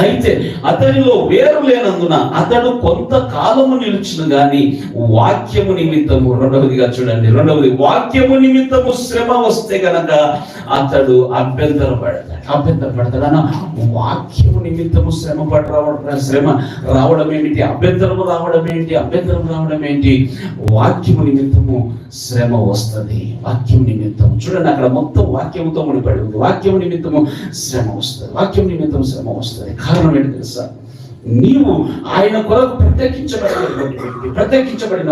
అయితే అతనిలో వేరు లేనందున అతడు కొంతకాలము నిలిచిన గాని వాక్యము నిమిత్తము, రెండవదిగా చూడండి, రెండవది వాక్యము నిమిత్తము శ్రమ వస్తే గనక అతడు అభ్యంతరపడతాడు. అన్న వాక్యము నిమిత్తము శ్రమ రావడం ఏమిటి? అభ్యంతరం రావడం ఏంటి? వాక్యము నిమిత్తము శ్రమ వస్తుంది. వాక్యం నిమిత్తం చూడండి, అక్కడ మొత్తం వాక్యముతో ముడిపడి ఉంది. వాక్యం నిమిత్తము శ్రమ వస్తుంది. కారణం ఏంటి తెలుసా? నీవు ఆయన కొరకు ప్రత్యేకించబడిన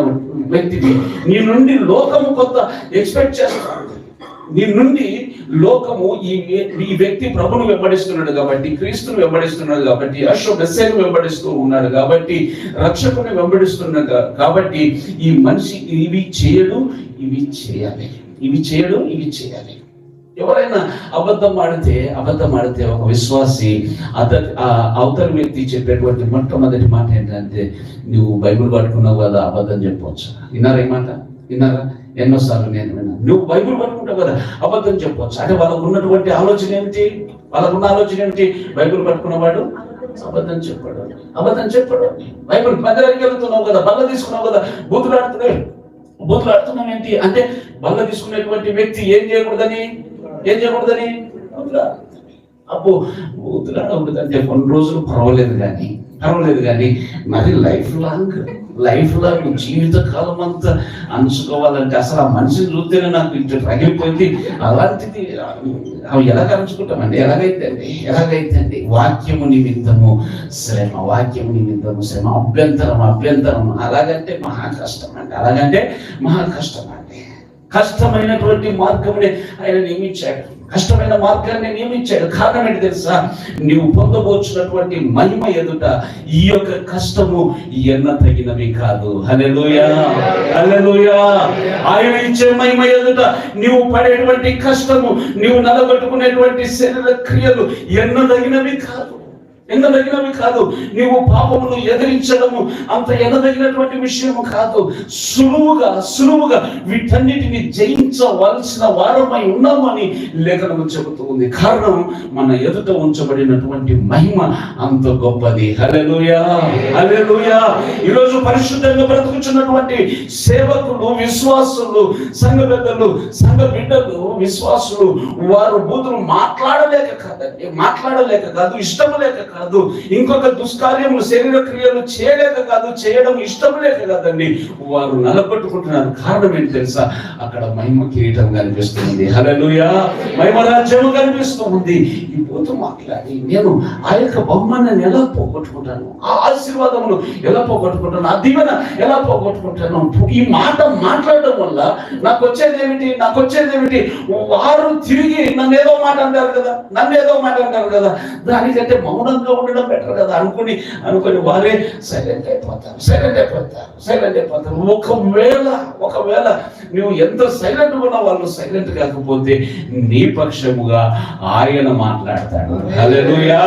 వ్యక్తివి. నీ నుండి లోకము కొంత ఎక్స్పెక్ట్ చేస్తాడు. నీ నుండి లోకము ఈ వ్యక్తి ప్రభును వెంబడిస్తున్నాడు కాబట్టి, క్రీస్తును వెంబడిస్తున్నాడు కాబట్టి, మెస్సీను వెంబడిస్తూ ఉన్నాడు కాబట్టి, రక్షకుని వెంబడిస్తున్నాడు కాబట్టి, ఈ మనిషి ఇవి చేయడు, ఇవి చేయాలి. ఎవరైనా అబద్ధం ఆడితే ఒక విశ్వాసి అవతలి వ్యక్తి చెప్పేటువంటి మొట్టమొదటి మాట ఏంటంటే, నువ్వు బైబిల్ పట్టుకున్నావు కదా, అబద్ధం చెప్పవచ్చు. విన్నారా? ఎన్నోసార్లు నేను విన్నాను. నువ్వు బైబిల్ పట్టుకుంటావు కదా, అబద్ధం చెప్పవచ్చు. అంటే వాళ్ళకు ఉన్నటువంటి ఆలోచన ఏమిటి? బైబిల్ పట్టుకున్నవాడు అబద్ధం చెప్పాడు. బైబిల్ మందిరానికి వెళ్తున్నావు కదా, బల్ల తీసుకున్నావు కదా, బూతులు ఆడుతున్నావు ఏంటి అంటే, బల్ల తీసుకునేటువంటి వ్యక్తి ఏం చేయకూడదని అబ్బో బూతులు అంటే కొన్ని రోజులు పర్వాలేదు కానీ మరి లైఫ్ లాంగ్ జీవితకాలం అంతా అంచుకోవాలంటే అసలు ఆ మనిషిని చూస్తేనే నాకు ఇంత రగిలిపోయింది. అలాంటిది అవి ఎలాగంచుకుంటామండి? ఎలాగైతే వాక్యము నిమిత్తము శ్రమ, అభ్యంతరం అలాగంటే మహా కష్టం అండి. కష్టమైనటువంటి మార్గమునే ఆయన నియమించాడు. కారణం ఏంటి తెలుసా? నీవు పొందబోచున్నటువంటి మహిమ ఎదుట ఈ యొక్క కష్టము ఎన్న తగినవి కాదు. హల్లెలూయా. ఆయన ఇచ్చే మహిమ ఎదుట నీవు పడేటువంటి కష్టము, నీవు నలగొట్టుకునేటువంటి శరీర క్రియలు ఎన్నదగినవి కాదు. నీవు పాపమును ఎదిరించడము అంత ఎనదగినటువంటి విషయము కాదు. సులువుగా వీటన్నిటిని జయించవలసిన వారమై ఉన్నామని లేఖనము చెబుతూ ఉంది. కారణం మన ఎదుట ఉంచబడినటువంటి మహిమ అంత గొప్పది. హల్లెలూయా. ఈరోజు పరిశుద్ధంగా బ్రతుకుతున్నటువంటి సేవకులు, విశ్వాసులు, సంఘ పెద్దలు, సంఘ బిడ్డలు, విశ్వాసులు వారు బూతులు మాట్లాడలేక కాదు, ఇష్టం లేక కాదు, ఇంకొక దుష్కార్యములు, శరీర క్రియలు చేయలేక కాదు, చేయడం ఇష్టం లేక కాదండి, వారు నలగొట్టుకుంటున్నారు. కారణం ఏంటి తెలుసా? అక్కడ మహిమ కిరీటం కనిపిస్తుంది. హల్లెలూయా. మహిమ రాజ్యము కనిపిస్తుంది. ఈ బూతు మాట్లాడి నేను ఆ యొక్క బహుమానాన్ని ఎలా పోగొట్టుకుంటాను? ఆ ఆశీర్వాదమును ఎలా పోగొట్టుకుంటాను? ఆ దీవెన ఎలా పోగొట్టుకుంటాను? ఈ మాట మాట్లాడడం వల్ల నాకు వచ్చేది ఏమిటి? వారు తిరిగి నన్ను ఏదో మాట అంటారు కదా, దానికంటే మౌనంగా ఉండడం బెటర్ కదా అనుకుని వారే సైలెంట్ అయిపోతారు. ఒకవేళ నువ్వు ఎంత సైలెంట్ ఉన్నా వాళ్ళు సైలెంట్ కాకపోతే నీ పక్షముగా ఆయన మాట్లాడతాడు. హల్లెలూయా.